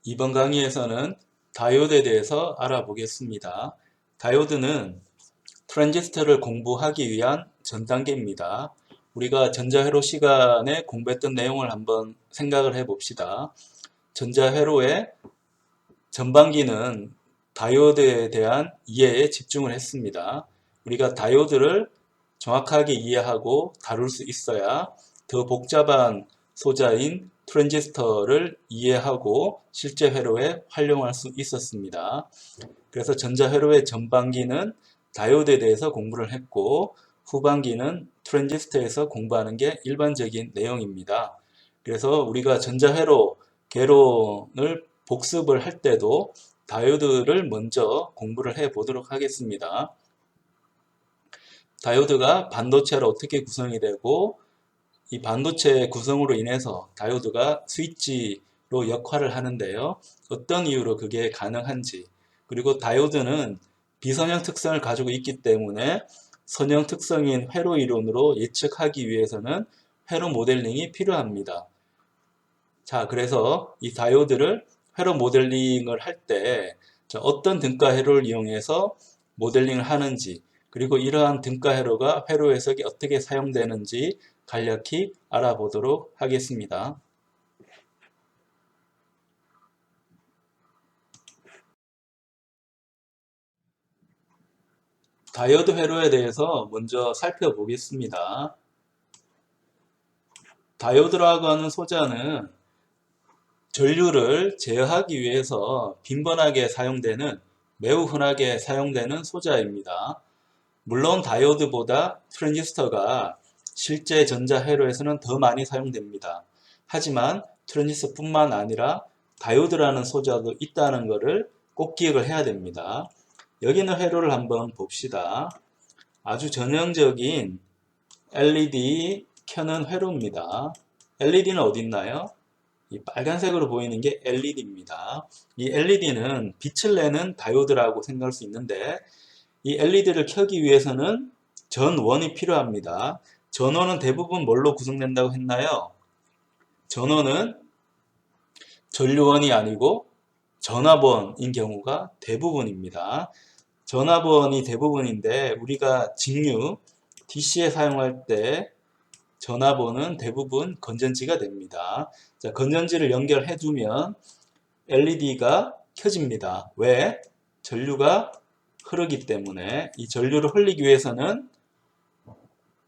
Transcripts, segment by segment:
이번 강의에서는 다이오드에 대해서 알아보겠습니다. 다이오드는 트랜지스터를 공부하기 위한 전 단계입니다. 우리가 전자회로 시간에 공부했던 내용을 한번 생각을 해 봅시다. 전자회로의 전반기는 다이오드에 대한 이해에 집중을 했습니다. 우리가 다이오드를 정확하게 이해하고 다룰 수 있어야 더 복잡한 소자인 트랜지스터를 이해하고 실제 회로에 활용할 수 있었습니다. 그래서 전자회로의 전반기는 다이오드에 대해서 공부를 했고 후반기는 트랜지스터에서 공부하는 게 일반적인 내용입니다. 그래서 우리가 전자회로 개론을 복습을 할 때도 다이오드를 먼저 공부를 해 보도록 하겠습니다. 다이오드가 반도체로 어떻게 구성이 되고 이 반도체 구성으로 인해서 다이오드가 스위치로 역할을 하는데요. 어떤 이유로 그게 가능한지, 그리고 다이오드는 비선형 특성을 가지고 있기 때문에 선형 특성인 회로 이론으로 예측하기 위해서는 회로 모델링이 필요합니다. 자, 그래서 이 다이오드를 회로 모델링을 할 때 어떤 등가 회로를 이용해서 모델링을 하는지, 그리고 이러한 등가 회로가 회로 해석에 어떻게 사용되는지 간략히 알아보도록 하겠습니다. 다이오드 회로에 대해서 먼저 살펴보겠습니다. 다이오드라고 하는 소자는 전류를 제어하기 위해서 빈번하게 사용되는, 매우 흔하게 사용되는 소자입니다. 물론 다이오드보다 트랜지스터가 실제 전자회로에서는 더 많이 사용됩니다. 하지만 트랜지스터뿐만 아니라 다이오드라는 소자도 있다는 것을 꼭 기억을 해야 됩니다. 여기 있는 회로를 한번 봅시다. 아주 전형적인 LED 켜는 회로입니다. LED는 어디 있나요? 이 빨간색으로 보이는 게 LED입니다. 이 LED는 빛을 내는 다이오드라고 생각할 수 있는데 이 LED를 켜기 위해서는 전원이 필요합니다. 전원은 대부분 뭘로 구성된다고 했나요? 전원은 전류원이 아니고 전압원인 경우가 대부분입니다. 전압원이 대부분인데 우리가 직류 DC에 사용할 때 전압원은 대부분 건전지가 됩니다. 자, 건전지를 연결해 두면 LED가 켜집니다. 왜? 전류가 흐르기 때문에. 이 전류를 흘리기 위해서는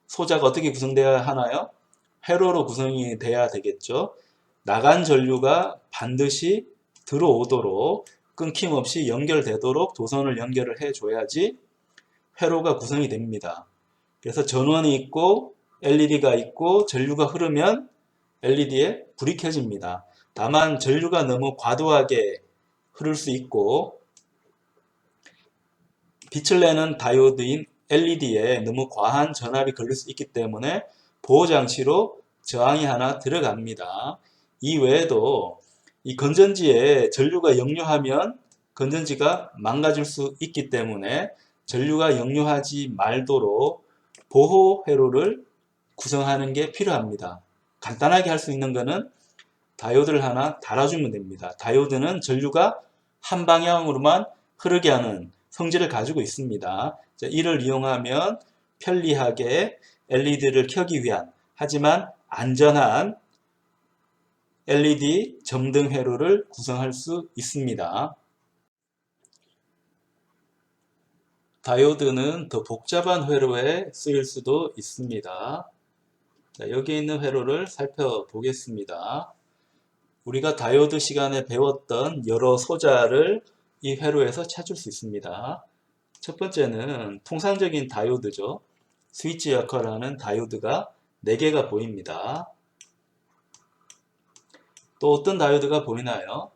소자가 어떻게 구성되어야 하나요? 회로로 구성이 돼야 되겠죠. 나간 전류가 반드시 들어오도록 끊김없이 연결되도록 도선을 연결을 해줘야지 회로가 구성이 됩니다. 그래서 전원이 있고 LED가 있고 전류가 흐르면 LED에 불이 켜집니다. 다만 전류가 너무 과도하게 흐를 수 있고 빛을 내는 다이오드인 LED에 너무 과한 전압이 걸릴 수 있기 때문에 보호장치로 저항이 하나 들어갑니다. 이 외에도 이 건전지에 전류가 역류하면 건전지가 망가질 수 있기 때문에 전류가 역류하지 말도록 보호 회로를 구성하는 게 필요합니다. 간단하게 할 수 있는 것은 다이오드를 하나 달아주면 됩니다. 다이오드는 전류가 한 방향으로만 흐르게 하는 성질을 가지고 있습니다. 이를 이용하면 편리하게 LED를 켜기 위한, 하지만 안전한 LED 점등 회로를 구성할 수 있습니다. 다이오드는 더 복잡한 회로에 쓰일 수도 있습니다. 자, 여기 있는 회로를 살펴보겠습니다. 우리가 다이오드 시간에 배웠던 여러 소자를 이 회로에서 찾을 수 있습니다. 첫 번째는 통상적인 다이오드죠. 스위치 역할을 하는 다이오드가 4개가 보입니다. 또 어떤 다이오드가 보이나요?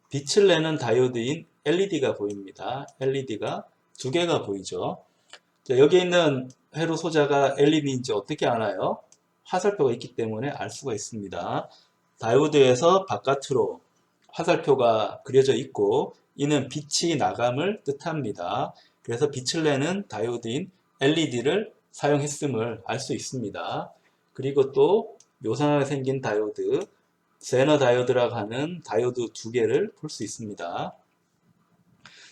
빛을 내는 다이오드인 LED가 보입니다. LED가 2개가 보이죠. 자, 여기 있는 회로 소자가 LED인지 어떻게 아나요? 화살표가 있기 때문에 알 수가 있습니다. 다이오드에서 바깥으로 화살표가 그려져 있고 이는 빛이 나감을 뜻합니다. 그래서 빛을 내는 다이오드인 LED를 사용했음을 알 수 있습니다. 그리고 또 요상하게 생긴 다이오드 제너 다이오드라고 하는 다이오드 두 개를 볼 수 있습니다.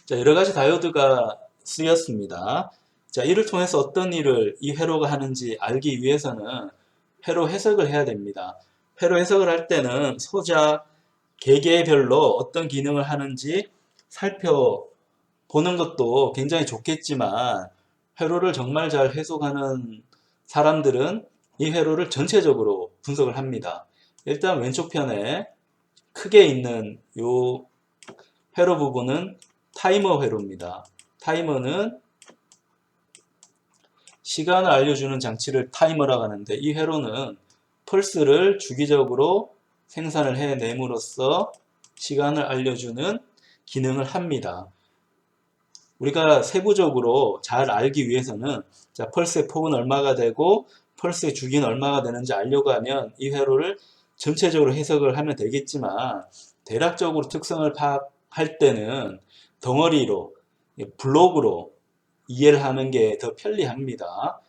자, 여러 가지 다이오드가 쓰였습니다. 자, 이를 통해서 어떤 일을 이 회로가 하는지 알기 위해서는 회로 해석을 해야 됩니다. 회로 해석을 할 때는 소자 개개별로 어떤 기능을 하는지 살펴보는 것도 굉장히 좋겠지만 회로를 정말 잘 해석하는 사람들은 이 회로를 전체적으로 분석을 합니다. 일단 왼쪽 편에 크게 있는 요 회로 부분은 타이머 회로입니다. 타이머는 시간을 알려주는 장치를 타이머라고 하는데 이 회로는 펄스를 주기적으로 생산을 해냄으로써 시간을 알려주는 기능을 합니다. 우리가 세부적으로 잘 알기 위해서는 자, 펄스의 폭은 얼마가 되고 펄스의 주기는 얼마가 되는지 알려고 하면 이 회로를 전체적으로 해석을 하면 되겠지만 대략적으로 특성을 파악할 때는 덩어리로 블록으로 이해를 하는 게 더 편리합니다.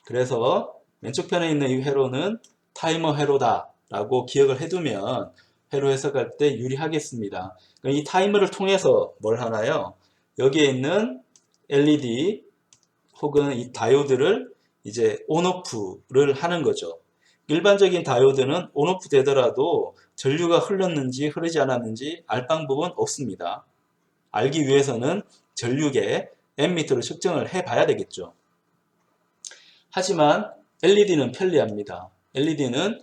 그래서 왼쪽 편에 있는 이 회로는 타이머 회로다 라고 기억을 해두면 회로 해석할 때 유리하겠습니다. 이 타이머를 통해서 뭘 하나요? 여기에 있는 LED 혹은 이 다이오드를 이제 온오프를 하는 거죠. 일반적인 다이오드는 온오프 되더라도 전류가 흘렀는지 흐르지 않았는지 알 방법은 없습니다. 알기 위해서는 전류계 앰미터로 측정을 해 봐야 되겠죠. 하지만 LED는 편리합니다. LED는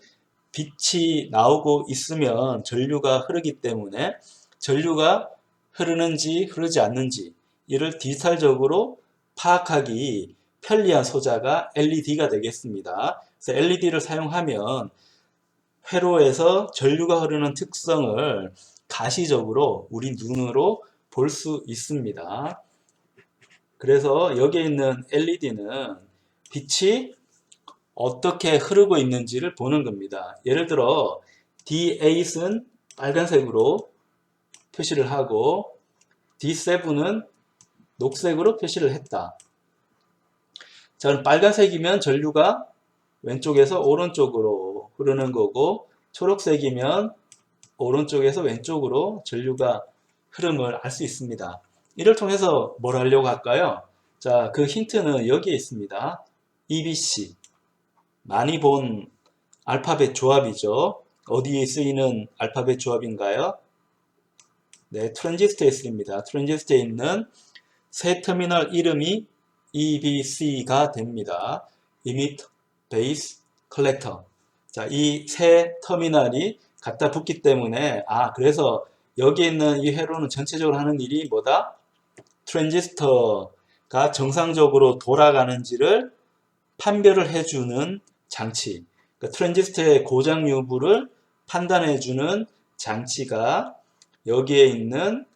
빛이 나오고 있으면 전류가 흐르기 때문에 전류가 흐르는지 흐르지 않는지 이를 디지털적으로 파악하기 편리한 소자가 LED가 되겠습니다. 그래서 LED를 사용하면 회로에서 전류가 흐르는 특성을 가시적으로 우리 눈으로 볼 수 있습니다. 그래서 여기에 있는 LED는 빛이 어떻게 흐르고 있는지를 보는 겁니다. 예를 들어 D8은 빨간색으로 표시를 하고 D7은 녹색으로 표시를 했다. 자, 그럼 빨간색이면 전류가 왼쪽에서 오른쪽으로 흐르는 거고 초록색이면 오른쪽에서 왼쪽으로 전류가 흐름을 알 수 있습니다. 이를 통해서 뭘 하려고 할까요? 자, 그 힌트는 여기에 있습니다. EBC. 많이 본 알파벳 조합이죠. 어디에 쓰이는 알파벳 조합인가요? 네, 트랜지스터에 쓰입니다. 트랜지스터에 있는 세 터미널 이름이 EBC가 됩니다. Emit, Base, Collector. 자, 이 세 터미널이 갖다 붙기 때문에 그래서 여기에 있는 이 회로는 전체적으로 하는 일이 뭐다? 트랜지스터가 정상적으로 돌아가는지를 판별을 해주는 장치. 그러니까 트랜지스터의 고장 여부를 판단해주는 장치가 여기에 있는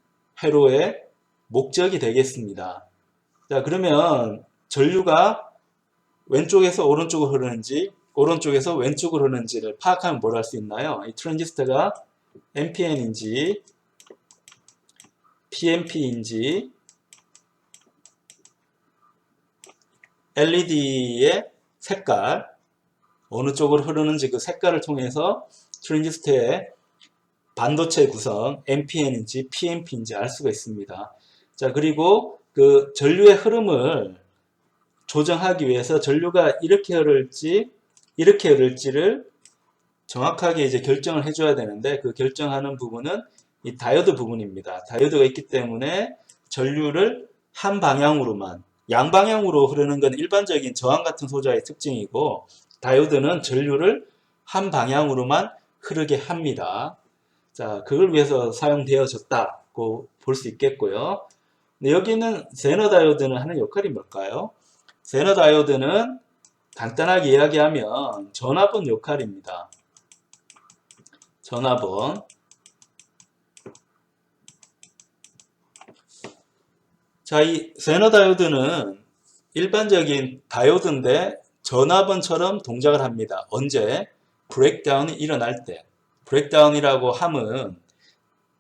회로의 목적이 되겠습니다. 자, 그러면 전류가 왼쪽에서 오른쪽으로 흐르는지 오른쪽에서 왼쪽으로 흐르는지를 파악하면 뭘 할 수 있나요? 이 트랜지스터가 NPN인지 PNP인지 LED의 색깔 어느 쪽으로 흐르는지 그 색깔을 통해서 트랜지스터의 반도체 구성 NPN인지 PNP인지 알 수가 있습니다. 자, 그리고 그 전류의 흐름을 조정하기 위해서 전류가 이렇게 흐를지를 정확하게 이제 결정을 해줘야 되는데 그 결정하는 부분은 이 다이오드 부분입니다. 다이오드가 있기 때문에 전류를 한 방향으로만 양방향으로 흐르는 건 일반적인 저항 같은 소자의 특징이고 다이오드는 전류를 한 방향으로만 흐르게 합니다. 자, 그걸 위해서 사용되어졌다고 볼 수 있겠고요. 여기는 제너 다이오드는 하는 역할이 뭘까요? 제너 다이오드는 간단하게 이야기하면 전화번 역할입니다. 전화번. 자, 이 제너 다이오드는 일반적인 다이오드인데 전화번처럼 동작을 합니다. 언제? 브레이크다운이 일어날 때. 브레이크다운이라고 함은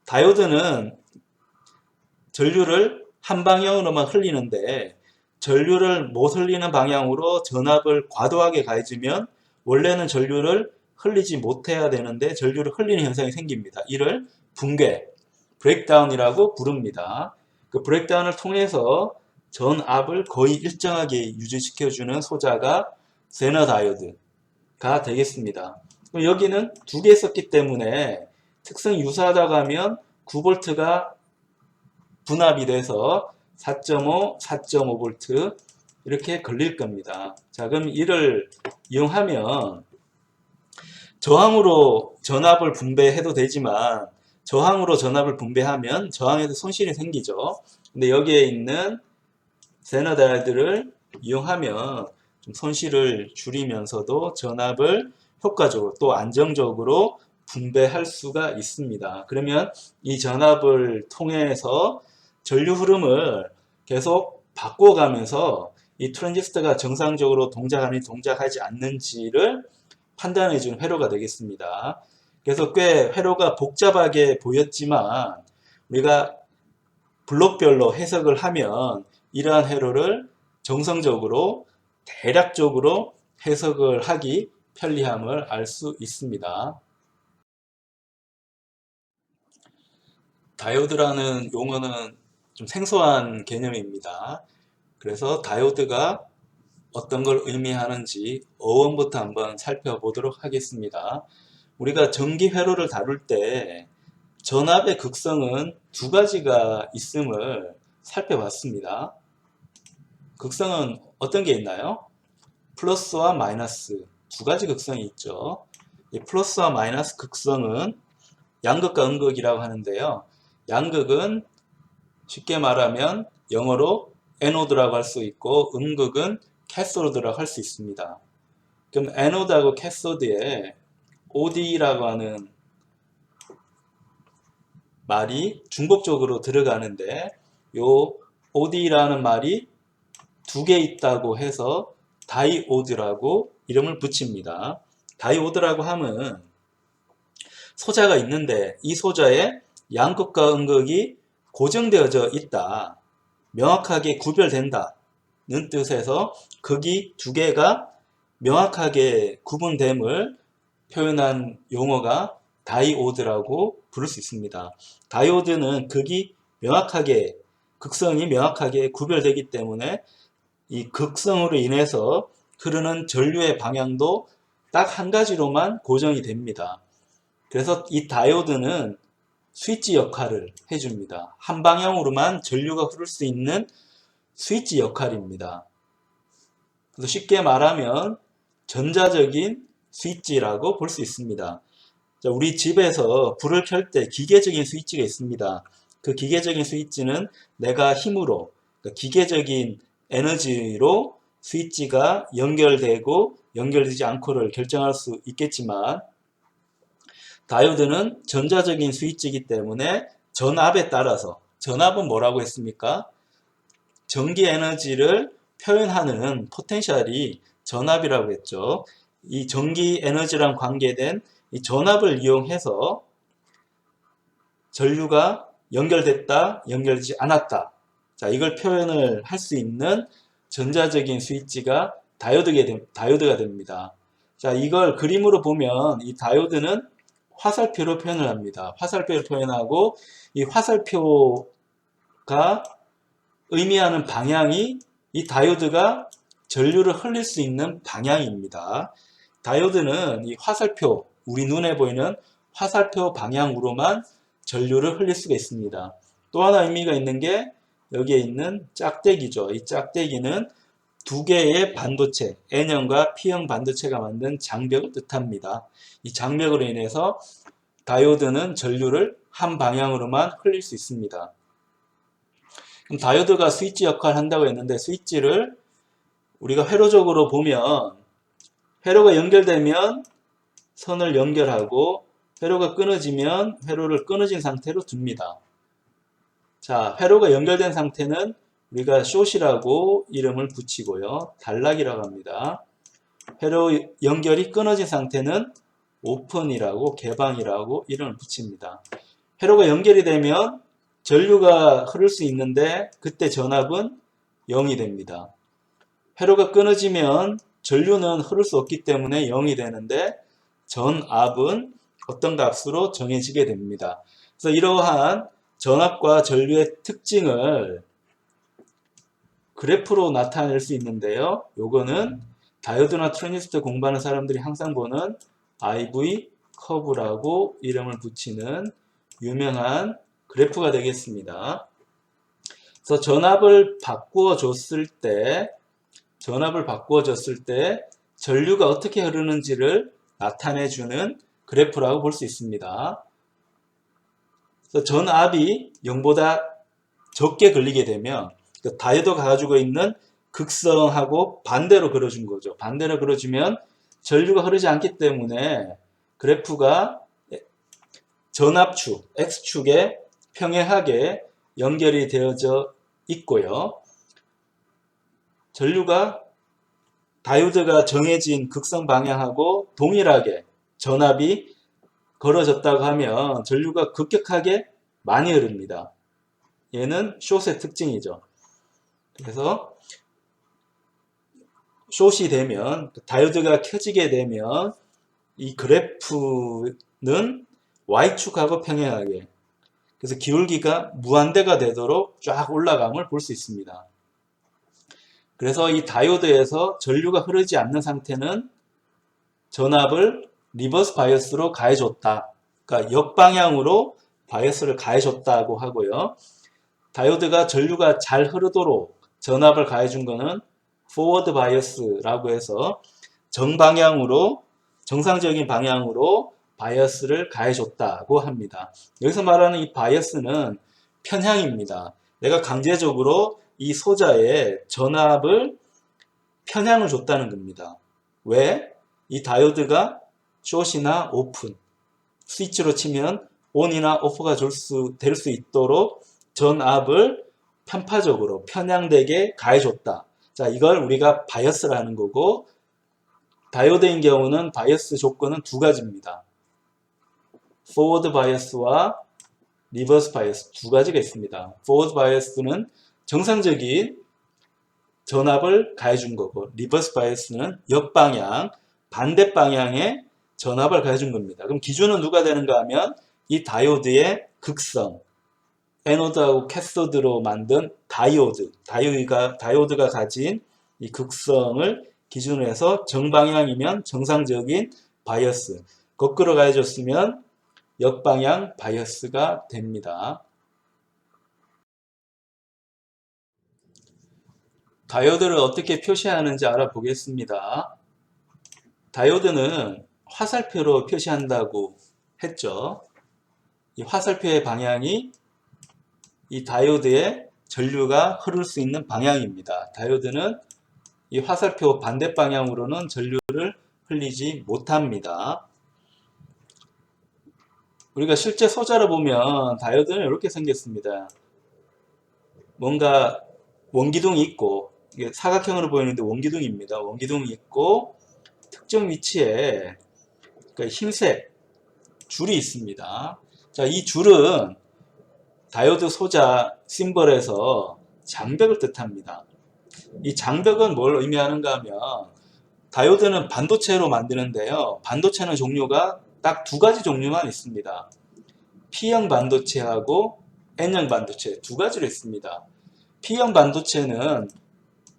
다이오드는 전류를 한 방향으로만 흘리는데 전류를 못 흘리는 방향으로 전압을 과도하게 가해주면 원래는 전류를 흘리지 못해야 되는데 전류를 흘리는 현상이 생깁니다. 이를 붕괴, 브레이크다운이라고 부릅니다. 그 브레이크다운을 통해서 전압을 거의 일정하게 유지시켜주는 소자가 제너 다이오드가 되겠습니다. 여기는 두 개 썼기 때문에 특성이 유사하다고 하면 9V가 분압이 돼서 4.5, 4.5V 이렇게 걸릴 겁니다. 자, 그럼 이를 이용하면 저항으로 전압을 분배해도 되지만 저항으로 전압을 분배하면 저항에서 손실이 생기죠. 근데 여기에 있는 제너 다이오드를 이용하면 좀 손실을 줄이면서도 전압을 효과적으로 또 안정적으로 분배할 수가 있습니다. 그러면 이 전압을 통해서 전류 흐름을 계속 바꿔가면서 이 트랜지스터가 정상적으로 동작하는지 동작하지 않는지를 판단해주는 회로가 되겠습니다. 그래서 꽤 회로가 복잡하게 보였지만 우리가 블록별로 해석을 하면 이러한 회로를 정성적으로 대략적으로 해석을 하기 편리함을 알 수 있습니다. 다이오드라는 용어는 좀 생소한 개념입니다. 그래서 다이오드가 어떤 걸 의미하는지 어원부터 한번 살펴보도록 하겠습니다. 우리가 전기 회로를 다룰 때 전압의 극성은 두 가지가 있음을 살펴봤습니다. 극성은 어떤 게 있나요? 플러스와 마이너스 두 가지 극성이 있죠. 이 플러스와 마이너스 극성은 양극과 음극이라고 하는데요. 양극은 쉽게 말하면 영어로 에노드라고 할 수 있고 음극은 캐소드라고 할 수 있습니다. 그럼 에노드하고 캐소드에 OD라고 하는 말이 중복적으로 들어가는데 요 OD라는 말이 두 개 있다고 해서 다이오드라고 이름을 붙입니다. 다이오드라고 하면 소자가 있는데 이 소자에 양극과 음극이 고정되어져 있다. 명확하게 구별된다는 뜻에서 극이 두 개가 명확하게 구분됨을 표현한 용어가 다이오드라고 부를 수 있습니다. 다이오드는 극이 명확하게 극성이 명확하게 구별되기 때문에 이 극성으로 인해서 흐르는 전류의 방향도 딱 한 가지로만 고정이 됩니다. 그래서 이 다이오드는 스위치 역할을 해줍니다. 한 방향으로만 전류가 흐를 수 있는 스위치 역할입니다. 그래서 쉽게 말하면 전자적인 스위치라고 볼 수 있습니다. 자, 우리 집에서 불을 켤 때 기계적인 스위치가 있습니다. 그 기계적인 스위치는 내가 힘으로, 그러니까 기계적인 에너지로 스위치가 연결되고 연결되지 않고를 결정할 수 있겠지만 다이오드는 전자적인 스위치이기 때문에 전압에 따라서 전압은 뭐라고 했습니까? 전기 에너지를 표현하는 포텐셜이 전압이라고 했죠. 이 전기 에너지랑 관계된 이 전압을 이용해서 전류가 연결됐다, 연결되지 않았다. 자, 이걸 표현을 할 수 있는 전자적인 스위치가 다이오드가 됩니다. 자, 이걸 그림으로 보면 이 다이오드는 화살표로 표현을 합니다. 화살표로 표현하고 이 화살표가 의미하는 방향이 이 다이오드가 전류를 흘릴 수 있는 방향입니다. 다이오드는 이 화살표, 우리 눈에 보이는 화살표 방향으로만 전류를 흘릴 수가 있습니다. 또 하나 의미가 있는 게 여기에 있는 짝대기죠. 이 짝대기는 두 개의 반도체, N형과 P형 반도체가 만든 장벽을 뜻합니다. 이 장벽으로 인해서 다이오드는 전류를 한 방향으로만 흘릴 수 있습니다. 그럼 다이오드가 스위치 역할을 한다고 했는데 스위치를 우리가 회로적으로 보면 회로가 연결되면 선을 연결하고 회로가 끊어지면 회로를 끊어진 상태로 둡니다. 자, 회로가 연결된 상태는 우리가 숏이라고 이름을 붙이고요. 단락이라고 합니다. 회로 연결이 끊어진 상태는 오픈이라고 개방이라고 이름을 붙입니다. 회로가 연결이 되면 전류가 흐를 수 있는데 그때 전압은 0이 됩니다. 회로가 끊어지면 전류는 흐를 수 없기 때문에 0이 되는데 전압은 어떤 값으로 정해지게 됩니다. 그래서 이러한 전압과 전류의 특징을 그래프로 나타낼 수 있는데요. 요거는 다이오드나 트랜지스터 공부하는 사람들이 항상 보는 IV 커브라고 이름을 붙이는 유명한 그래프가 되겠습니다. 그래서 전압을 바꾸어 줬을 때 전류가 어떻게 흐르는지를 나타내주는 그래프라고 볼 수 있습니다. 그래서 전압이 0보다 적게 걸리게 되면 다이오드가 가지고 있는 극성하고 반대로 그려준 거죠. 반대로 그려주면 전류가 흐르지 않기 때문에 그래프가 전압축, X축에 평행하게 연결이 되어져 있고요. 전류가 다이오드가 정해진 극성 방향하고 동일하게 전압이 걸어졌다고 하면 전류가 급격하게 많이 흐릅니다. 얘는 숏의 특징이죠. 그래서 숏이 되면 다이오드가 켜지게 되면 이 그래프는 Y축하고 평행하게 그래서 기울기가 무한대가 되도록 쫙 올라감을 볼 수 있습니다. 그래서 이 다이오드에서 전류가 흐르지 않는 상태는 전압을 리버스 바이어스로 가해줬다. 그러니까 역방향으로 바이어스를 가해줬다고 하고요. 다이오드가 전류가 잘 흐르도록 전압을 가해준 거는 포워드 바이어스라고 해서 정상적인 방향으로 바이어스를 가해줬다고 합니다. 여기서 말하는 이 바이어스는 편향입니다. 내가 강제적으로 이 소자에 전압을 편향을 줬다는 겁니다. 왜? 이 다이오드가 숏이나 오픈, 스위치로 치면 온이나 오프가 될 수 있도록 전압을 편파적으로 편향되게 가해줬다. 자, 이걸 우리가 바이어스라는 거고 다이오드인 경우는 바이어스 조건은 두 가지입니다. 포워드 바이어스와 리버스 바이어스 두 가지가 있습니다. 포워드 바이어스는 정상적인 전압을 가해준 거고 리버스 바이어스는 역방향, 반대 방향의 전압을 가해준 겁니다. 그럼 기준은 누가 되는가 하면 이 다이오드의 극성, 에노드하고 캐소드로 만든 다이오드가 가진 이 극성을 기준으로 해서 정방향이면 정상적인 바이어스, 거꾸로 가해줬으면 역방향 바이어스가 됩니다. 다이오드를 어떻게 표시하는지 알아보겠습니다. 다이오드는 화살표로 표시한다고 했죠. 이 화살표의 방향이 이 다이오드의 전류가 흐를 수 있는 방향입니다. 다이오드는 이 화살표 반대 방향으로는 전류를 흘리지 못합니다. 우리가 실제 소자를 보면 다이오드는 이렇게 생겼습니다. 뭔가 원기둥이 있고 이게 사각형으로 보이는데 원기둥입니다. 원기둥이 있고 특정 위치에 흰색 줄이 있습니다. 자, 이 줄은 다이오드 소자 심벌에서 장벽을 뜻합니다. 이 장벽은 뭘 의미하는가 하면 다이오드는 반도체로 만드는데요. 반도체는 종류가 딱 두 가지 종류만 있습니다. P형 반도체하고 N형 반도체 두 가지로 있습니다. P형 반도체는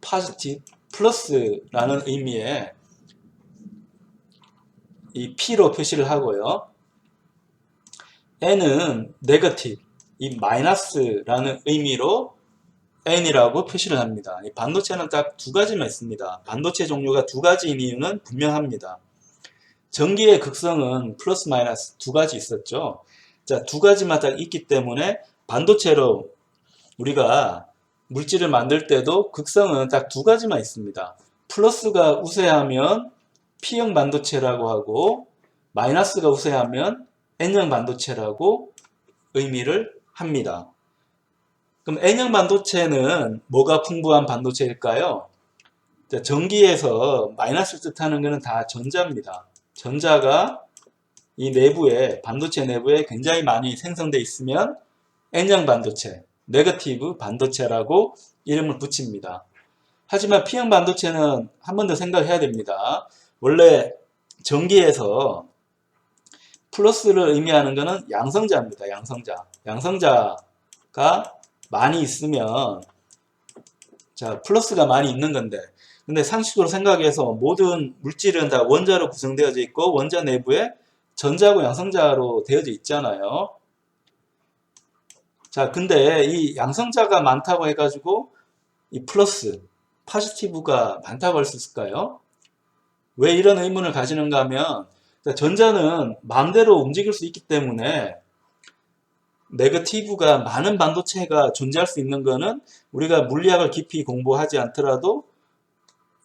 positive, 플러스라는 의미의 이 P로 표시를 하고요. N은 negative, 이 마이너스라는 의미로 N이라고 표시를 합니다. 이 반도체는 딱 두 가지만 있습니다. 반도체 종류가 두 가지인 이유는 분명합니다. 전기의 극성은 플러스 마이너스 두 가지 있었죠. 자, 두 가지만 딱 있기 때문에 반도체로 우리가 물질을 만들 때도 극성은 딱 두 가지만 있습니다. 플러스가 우세하면 P형 반도체라고 하고 마이너스가 우세하면 N형 반도체라고 의미를 합니다. 그럼 N형 반도체는 뭐가 풍부한 반도체일까요? 자, 전기에서 마이너스를 뜻하는 것은 다 전자입니다. 전자가 이 내부에 반도체 내부에 굉장히 많이 생성되어 있으면 N형 반도체, 네거티브 반도체라고 이름을 붙입니다. 하지만 P형 반도체는 한 번 더 생각해야 됩니다. 원래 전기에서 플러스를 의미하는 것은 양성자입니다. 양성자. 양성자가 많이 있으면, 자, 플러스가 많이 있는 건데, 근데 상식으로 생각해서 모든 물질은 다 원자로 구성되어져 있고, 원자 내부에 전자고 양성자로 되어져 있잖아요. 자, 근데 이 양성자가 많다고 해가지고, 이 플러스, 파지티브가 많다고 할 수 있을까요? 왜 이런 의문을 가지는가 하면, 전자는 마음대로 움직일 수 있기 때문에 네거티브가 많은 반도체가 존재할 수 있는 것은 우리가 물리학을 깊이 공부하지 않더라도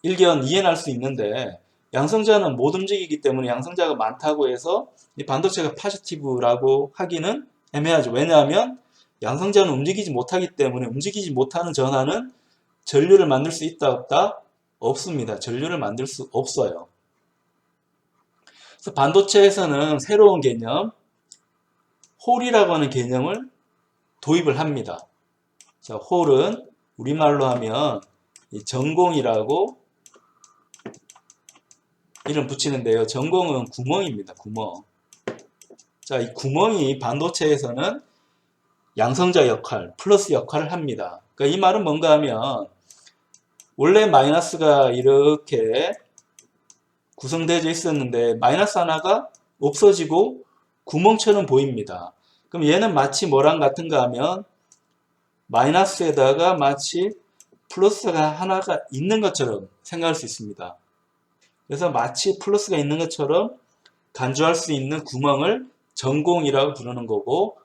일견 이해할 수 있는데, 양성자는 못 움직이기 때문에 양성자가 많다고 해서 이 반도체가 파지티브라고 하기는 애매하죠. 왜냐하면 양성자는 움직이지 못하기 때문에 움직이지 못하는 전하는 전류를 만들 수 있다 없다? 없습니다. 전류를 만들 수 없어요. 그래서 반도체에서는 새로운 개념, 홀이라고 하는 개념을 도입을 합니다. 자, 홀은 우리말로 하면 이 전공이라고 이름 붙이는데요. 전공은 구멍입니다. 구멍. 자, 이 구멍이 반도체에서는 양성자 역할, 플러스 역할을 합니다. 그러니까 이 말은 뭔가 하면 원래 마이너스가 이렇게 구성되어 있었는데 마이너스 하나가 없어지고 구멍처럼 보입니다. 그럼 얘는 마치 뭐랑 같은가 하면 마이너스에다가 마치 플러스가 하나가 있는 것처럼 생각할 수 있습니다. 그래서 마치 플러스가 있는 것처럼 간주할 수 있는 구멍을 전공이라고 부르는 거고,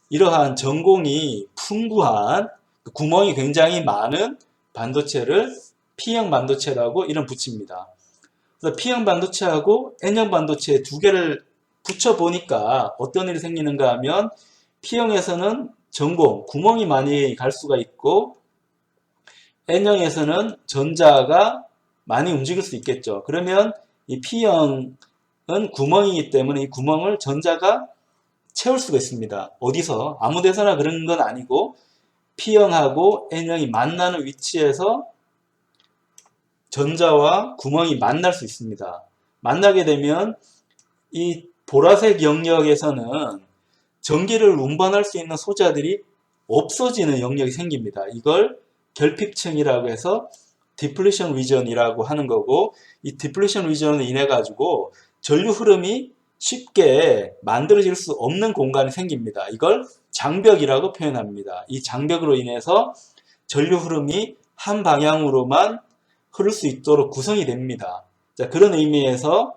이러한 전공이 풍부한 구멍이 굉장히 많은 반도체를 P형 반도체라고 이름 붙입니다. 그래서 P형 반도체하고 N형 반도체 두 개를 붙여보니까 어떤 일이 생기는가 하면 P형에서는 전공, 구멍이 많이 갈 수가 있고 N형에서는 전자가 많이 움직일 수 있겠죠. 그러면 이 P형은 구멍이기 때문에 이 구멍을 전자가 채울 수가 있습니다. 어디서? 아무 데서나 그런 건 아니고 P형하고 N형이 만나는 위치에서 전자와 구멍이 만날 수 있습니다. 만나게 되면 이 보라색 영역에서는 전기를 운반할 수 있는 소자들이 없어지는 영역이 생깁니다. 이걸 결핍층이라고 해서 디플리션 리전이라고 하는 거고, 이 디플리션 리전으로 인해 가지고 전류 흐름이 쉽게 만들어질 수 없는 공간이 생깁니다. 이걸 장벽이라고 표현합니다. 이 장벽으로 인해서 전류 흐름이 한 방향으로만 흐를 수 있도록 구성이 됩니다. 자, 그런 의미에서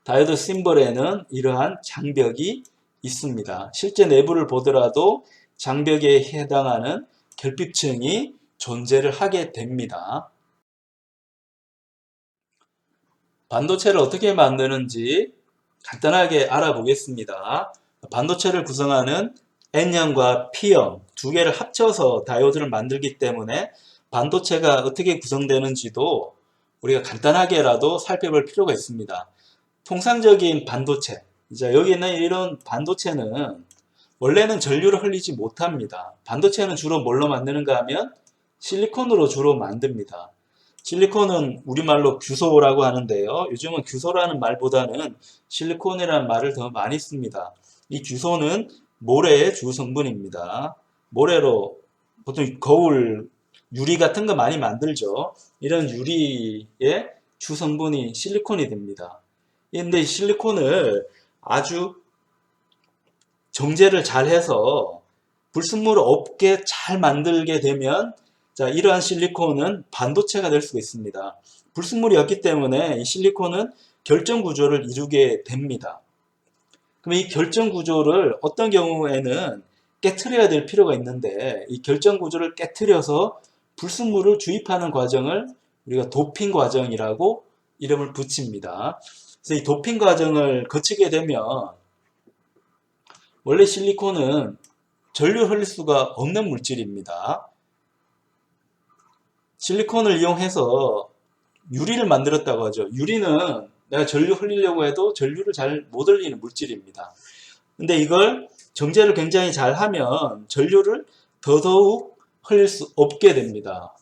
다이오드 심볼에는 이러한 장벽이 있습니다. 실제 내부를 보더라도 장벽에 해당하는 결핍층이 존재를 하게 됩니다. 반도체를 어떻게 만드는지 간단하게 알아보겠습니다. 반도체를 구성하는 N형과 P형 두 개를 합쳐서 다이오드를 만들기 때문에 반도체가 어떻게 구성되는지도 우리가 간단하게라도 살펴볼 필요가 있습니다. 통상적인 반도체, 이제 여기 있는 이런 반도체는 원래는 전류를 흘리지 못합니다. 반도체는 주로 뭘로 만드는가 하면 실리콘으로 주로 만듭니다. 실리콘은 우리말로 규소라고 하는데요. 요즘은 규소라는 말보다는 실리콘이라는 말을 더 많이 씁니다. 이 규소는 모래의 주 성분입니다. 모래로 보통 거울, 유리 같은 거 많이 만들죠. 이런 유리의 주 성분이 실리콘이 됩니다. 근데 이 실리콘을 아주 정제를 잘 해서 불순물 없게 잘 만들게 되면, 자, 이러한 실리콘은 반도체가 될 수가 있습니다. 불순물이 없기 때문에 이 실리콘은 결정 구조를 이루게 됩니다. 그럼 이 결정 구조를 어떤 경우에는 깨트려야 될 필요가 있는데, 이 결정 구조를 깨트려서 불순물을 주입하는 과정을 우리가 도핑 과정이라고 이름을 붙입니다. 그래서 이 도핑 과정을 거치게 되면 원래 실리콘은 전류 흘릴 수가 없는 물질입니다. 실리콘을 이용해서 유리를 만들었다고 하죠. 유리는 내가 전류 흘리려고 해도 전류를 잘 못 흘리는 물질입니다. 근데 이걸 정제를 굉장히 잘 하면 전류를 더더욱 흘릴 수 없게 됩니다.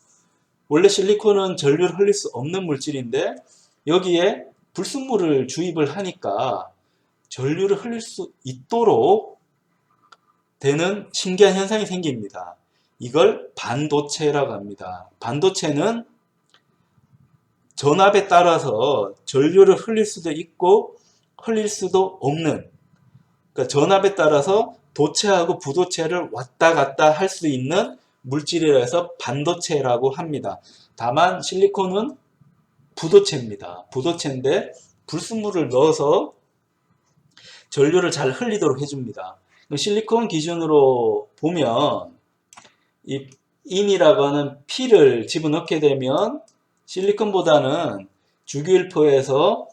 원래 실리콘은 전류를 흘릴 수 없는 물질인데 여기에 불순물을 주입을 하니까 전류를 흘릴 수 있도록 되는 신기한 현상이 생깁니다. 이걸 반도체라고 합니다. 반도체는 전압에 따라서 전류를 흘릴 수도 있고 흘릴 수도 없는, 그러니까 전압에 따라서 도체하고 부도체를 왔다 갔다 할 수 있는 물질이라 해서 반도체라고 합니다. 다만 실리콘은 부도체입니다. 부도체인데 불순물을 넣어서 전류를 잘 흘리도록 해줍니다. 실리콘 기준으로 보면 이 인이라고 하는 P를 집어넣게 되면 실리콘보다는 주기율표에서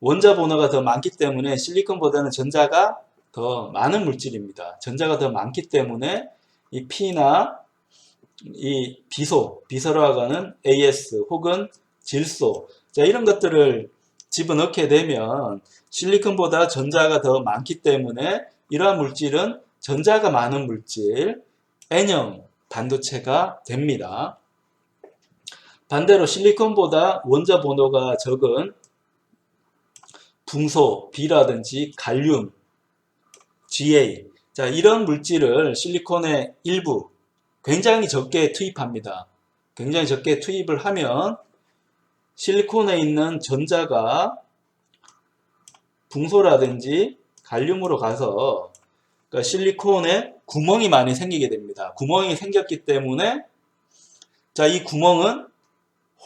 원자 번호가 더 많기 때문에 실리콘보다는 전자가 더 많은 물질입니다. 전자가 더 많기 때문에 이 P나 이 비소라고 하는 AS 혹은 질소, 자, 이런 것들을 집어넣게 되면 실리콘보다 전자가 더 많기 때문에 이러한 물질은 전자가 많은 물질, N형 반도체가 됩니다. 반대로 실리콘보다 원자 번호가 적은 붕소, B라든지 갈륨, Ga, 자, 이런 물질을 실리콘의 일부 굉장히 적게 투입합니다. 굉장히 적게 투입을 하면 실리콘에 있는 전자가 붕소라든지 갈륨으로 가서 그러니까 실리콘에 구멍이 많이 생기게 됩니다. 구멍이 생겼기 때문에 자, 이 구멍은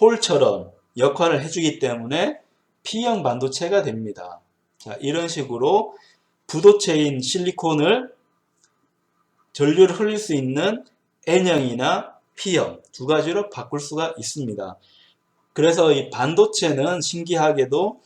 홀처럼 역할을 해주기 때문에 P형 반도체가 됩니다. 자, 이런 식으로 부도체인 실리콘을 전류를 흘릴 수 있는 N형이나 P형 두 가지로 바꿀 수가 있습니다. 그래서 이 반도체는 신기하게도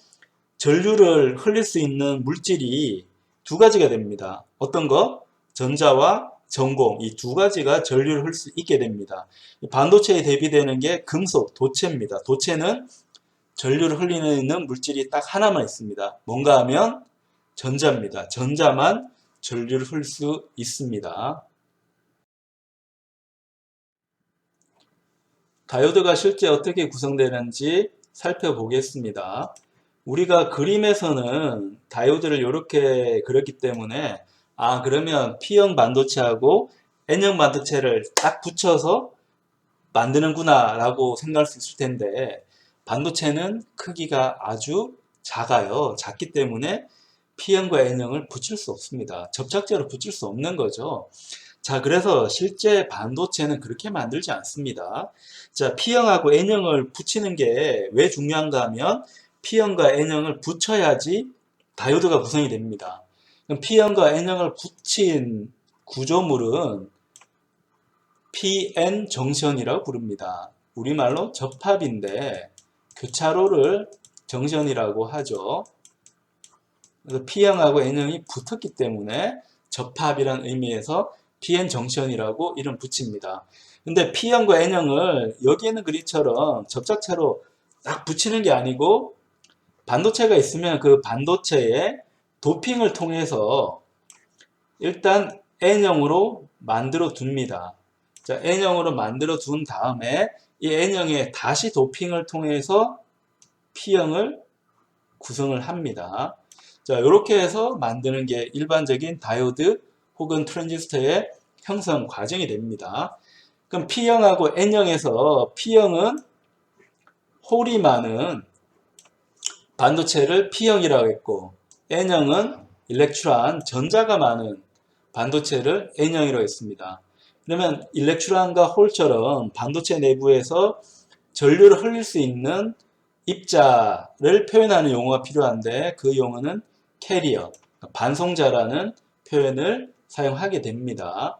전류를 흘릴 수 있는 물질이 두 가지가 됩니다. 어떤 거? 전자와 전공, 이 두 가지가 전류를 흘릴 수 있게 됩니다. 반도체에 대비되는 게 금속, 도체입니다. 도체는 전류를 흘리는 물질이 딱 하나만 있습니다. 뭔가 하면 전자입니다. 전자만 전류를 흘릴 수 있습니다. 다이오드가 실제 어떻게 구성되는지 살펴보겠습니다. 우리가 그림에서는 다이오드를 이렇게 그렸기 때문에 그러면 P형 반도체하고 N형 반도체를 딱 붙여서 만드는구나 라고 생각할 수 있을 텐데 반도체는 크기가 아주 작아요. 작기 때문에 P형과 N형을 붙일 수 없습니다. 접착제로 붙일 수 없는 거죠. 자, 그래서 실제 반도체는 그렇게 만들지 않습니다. 자, P형하고 N형을 붙이는 게 왜 중요한가 하면 P형과 N형을 붙여야지 다이오드가 구성이 됩니다. 그럼 P형과 N형을 붙인 구조물은 PN 정션이라고 부릅니다. 우리말로 접합인데 교차로를 정션이라고 하죠. 그래서 P형하고 N형이 붙었기 때문에 접합이라는 의미에서 PN 정션이라고 이름 붙입니다. 근데 P형과 N형을 여기에는 그리처럼 접착체로 딱 붙이는 게 아니고 반도체가 있으면 그 반도체에 도핑을 통해서 일단 N형으로 만들어 둡니다. 자, N형으로 만들어 둔 다음에 이 N형에 다시 도핑을 통해서 P형을 구성을 합니다. 자, 이렇게 해서 만드는 게 일반적인 다이오드 혹은 트랜지스터의 형성 과정이 됩니다. 그럼 P형하고 N형에서 P형은 홀이 많은 반도체를 P형이라고 했고 N형은 일렉트론, 전자가 많은 반도체를 N형이라고 했습니다. 그러면 일렉트론과 홀처럼 반도체 내부에서 전류를 흘릴 수 있는 입자를 표현하는 용어가 필요한데 그 용어는 캐리어, 반송자라는 표현을 사용하게 됩니다.